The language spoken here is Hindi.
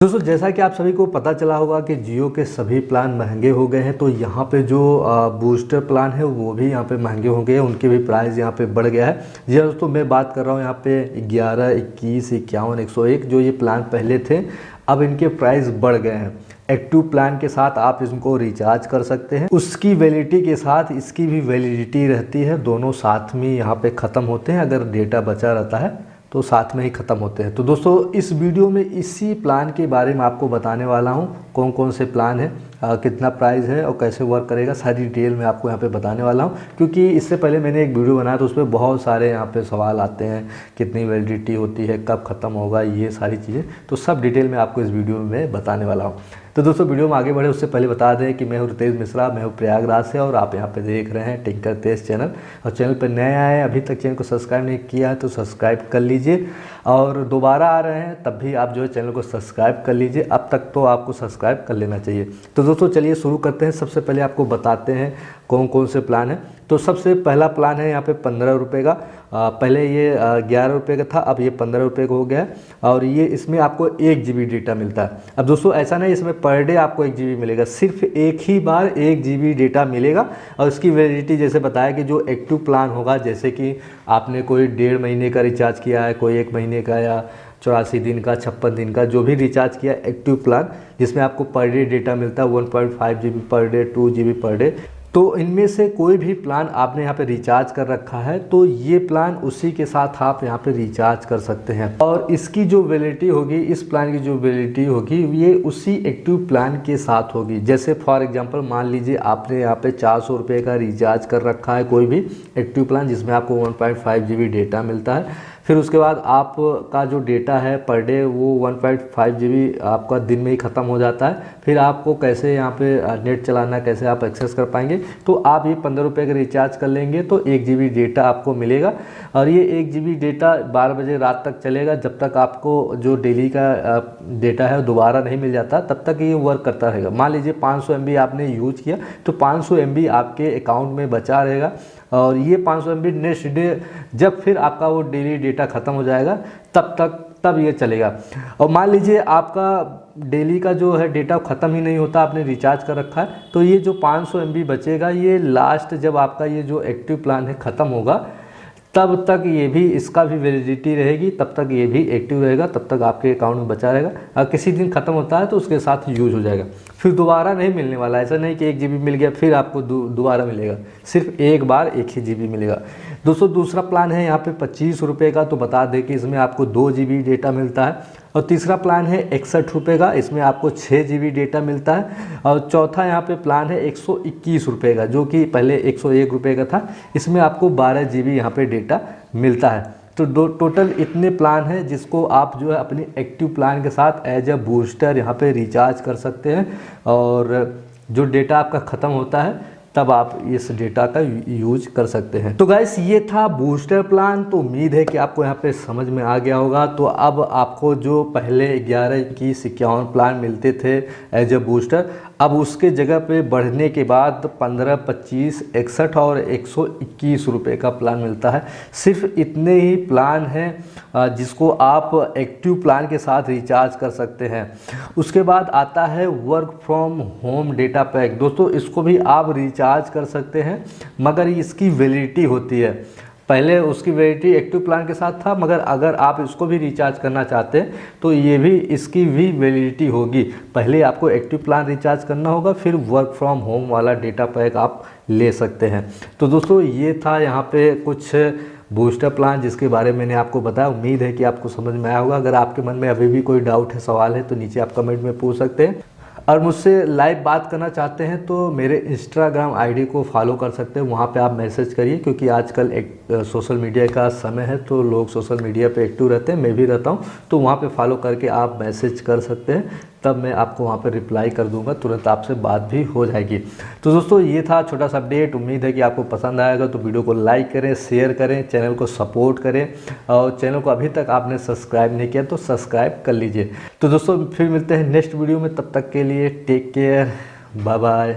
दोस्तों जैसा कि आप सभी को पता चला होगा कि जियो के सभी प्लान महंगे हो गए हैं, तो यहाँ पे जो बूस्टर प्लान है वो भी यहाँ पे महंगे हो गए हैं, उनके भी प्राइस यहाँ पे बढ़ गया है। जी हाँ दोस्तों, मैं बात कर रहा हूँ यहाँ पे 11, 21, 51, 101 जो ये प्लान पहले थे, अब इनके प्राइस बढ़ गए हैं। एक्टिव प्लान के साथ आप इनको रिचार्ज कर सकते हैं, उसकी वैलिडिटी के साथ इसकी भी वैलिडिटी रहती है, दोनों साथ में यहाँ पे ख़त्म होते हैं। अगर डेटा बचा रहता है तो साथ में ही ख़त्म होते हैं। तो दोस्तों इस वीडियो में इसी प्लान के बारे में आपको बताने वाला हूं, कौन कौन से प्लान है, कितना प्राइस है और कैसे वर्क करेगा, सारी डिटेल में आपको यहाँ पे बताने वाला हूं। क्योंकि इससे पहले मैंने एक वीडियो बनाया तो उसमें बहुत सारे यहाँ पे सवाल आते हैं, कितनी वैलिडिटी होती है, कब ख़त्म होगा, ये सारी चीज़ें, तो सब डिटेल में आपको इस वीडियो में बताने वाला हूँ। तो दोस्तों वीडियो में आगे बढ़े उससे पहले बता दें कि मैं हूँ रितेश मिश्रा, मैं हूँ प्रयागराज से और आप यहाँ पे देख रहे हैं टिंकर तेज चैनल। और चैनल पर नए आए हैं, अभी तक चैनल को सब्सक्राइब नहीं किया है तो सब्सक्राइब कर लीजिए, और दोबारा आ रहे हैं तब भी आप जो है चैनल को सब्सक्राइब कर लीजिए। अब तक तो आपको सब्सक्राइब कर लेना चाहिए। तो दोस्तों चलिए शुरू करते हैं। सबसे पहले आपको बताते हैं कौन कौन से प्लान हैं। तो सबसे पहला प्लान है यहाँ पे 15 रुपये का। पहले ये 11 रुपये का था, अब ये 15 रुपये का हो गया है, और ये इसमें आपको 1 GB डेटा मिलता है। अब दोस्तों ऐसा नहीं, इसमें पर डे आपको 1 GB मिलेगा, सिर्फ एक ही बार 1 GB डेटा मिलेगा। और इसकी वैलिडिटी जैसे बताया कि जो एक्टिव प्लान होगा, जैसे कि आपने कोई 1.5 महीने का रिचार्ज किया है, कोई 1 महीने का या 84 दिन का, 56 दिन का, जो भी रिचार्ज किया एक्टिव प्लान जिसमें आपको पर डे डेटा मिलता है 1.5 GB per day, 2 GB per day, तो इनमें से कोई भी प्लान आपने यहाँ पे रिचार्ज कर रखा है तो ये प्लान उसी के साथ आप यहाँ पे रिचार्ज कर सकते हैं। और इसकी जो वैलिडिटी होगी, इस प्लान की जो वैलिडिटी होगी, ये उसी एक्टिव प्लान के साथ होगी। जैसे फॉर एग्जांपल मान लीजिए आपने यहाँ पे 400 रुपये का रिचार्ज कर रखा है कोई भी एक्टिव प्लान जिसमें आपको 1.5 GB डेटा मिलता है। फिर उसके बाद आपका जो डेटा है पर डे वो 1.5 GB आपका दिन में ही ख़त्म हो जाता है। फिर आपको कैसे यहाँ पे नेट चलाना, कैसे आप एक्सेस कर पाएंगे, तो आप ये 15 रुपये का रिचार्ज कर लेंगे तो 1 GB डेटा आपको मिलेगा। और ये 1 GB डेटा 12 बजे रात तक चलेगा, जब तक आपको जो डेली का डेटा है दोबारा नहीं मिल जाता तब तक ये वर्क करता रहेगा। मान लीजिए 500 MB आपने यूज किया तो 500 MB आपके अकाउंट में बचा रहेगा, और ये 500 MB नेक्स्ट डे जब फिर आपका वो डेली डेटा ख़त्म हो जाएगा तब ये चलेगा। और मान लीजिए आपका डेली का जो है डेटा ख़त्म ही नहीं होता, आपने रिचार्ज कर रखा है, तो ये जो 500 MB बचेगा ये लास्ट जब आपका ये जो एक्टिव प्लान है ख़त्म होगा तब तक ये भी, इसका भी वैलिडिटी रहेगी, तब तक ये भी एक्टिव रहेगा, तब तक आपके अकाउंट में बचा रहेगा। अगर किसी दिन ख़त्म होता है तो उसके साथ यूज हो जाएगा, फिर दोबारा नहीं मिलने वाला। ऐसा नहीं कि 1 GB मिल गया फिर आपको दोबारा मिलेगा, सिर्फ एक बार 1 ही GB मिलेगा। दोस्तों दूसरा प्लान है यहाँ पे 25 रुपये का, तो बता दें कि इसमें आपको 2 GB डेटा मिलता है। और तीसरा प्लान है 61 रुपये का, इसमें आपको 6 GB डेटा मिलता है। और चौथा यहाँ पे प्लान है 121 रुपये का, जो कि पहले 101 रुपये का था, इसमें आपको 12 GB यहाँ पे डेटा मिलता है। तो टोटल इतने प्लान हैं जिसको आप जो है अपनी एक्टिव प्लान के साथ एज ए बूस्टर यहाँ पे रिचार्ज कर सकते हैं, और जो डेटा आपका ख़त्म होता है तब आप इस डेटा का यूज कर सकते हैं। तो गाइस ये था बूस्टर प्लान। तो उम्मीद है कि आपको यहाँ पे समझ में आ गया होगा। तो अब आपको जो पहले 11, 21, 51 प्लान मिलते थे एज ए बूस्टर, अब उसके जगह पे बढ़ने के बाद 15, 25, 61 और 121 रुपये का प्लान मिलता है। सिर्फ इतने ही प्लान हैं जिसको आप एक्टिव प्लान के साथ रिचार्ज कर सकते हैं। उसके बाद आता है work from home data pack. दोस्तों इसको भी आप रिचार्ज कर सकते हैं, मगर इसकी वैलिडिटी होती है। पहले उसकी वैलिडिटी एक्टिव प्लान के साथ था, मगर अगर आप इसको भी रिचार्ज करना चाहते हैं तो ये भी, इसकी भी वैलिडिटी होगी। पहले आपको एक्टिव प्लान रिचार्ज करना होगा, फिर वर्क फ्रॉम होम वाला डेटा पैक आप ले सकते हैं। तो दोस्तों ये था यहाँ पे कुछ बूस्टर प्लान जिसके बारे में मैंने आपको बताया। उम्मीद है कि आपको समझ में आया होगा। अगर आपके मन में अभी भी कोई डाउट है, सवाल है, तो नीचे आप कमेंट में पूछ सकते हैं। और मुझसे लाइव बात करना चाहते हैं तो मेरे इंस्टाग्राम आईडी को फॉलो कर सकते हैं, वहाँ पे आप मैसेज करिए, क्योंकि आजकल एक सोशल मीडिया का समय है तो लोग सोशल मीडिया पे एक्टिव रहते हैं, मैं भी रहता हूँ। तो वहाँ पे फॉलो करके आप मैसेज कर सकते हैं, तब मैं आपको वहाँ पे रिप्लाई कर दूंगा, तुरंत आपसे बात भी हो जाएगी। तो दोस्तों ये था छोटा सा अपडेट। उम्मीद है कि आपको पसंद आएगा। तो वीडियो को लाइक करें, शेयर करें, चैनल को सपोर्ट करें, और चैनल को अभी तक आपने सब्सक्राइब नहीं किया तो सब्सक्राइब कर लीजिए। तो दोस्तों फिर मिलते हैं नेक्स्ट वीडियो में, तब तक के लिए टेक केयर, बाय बाय।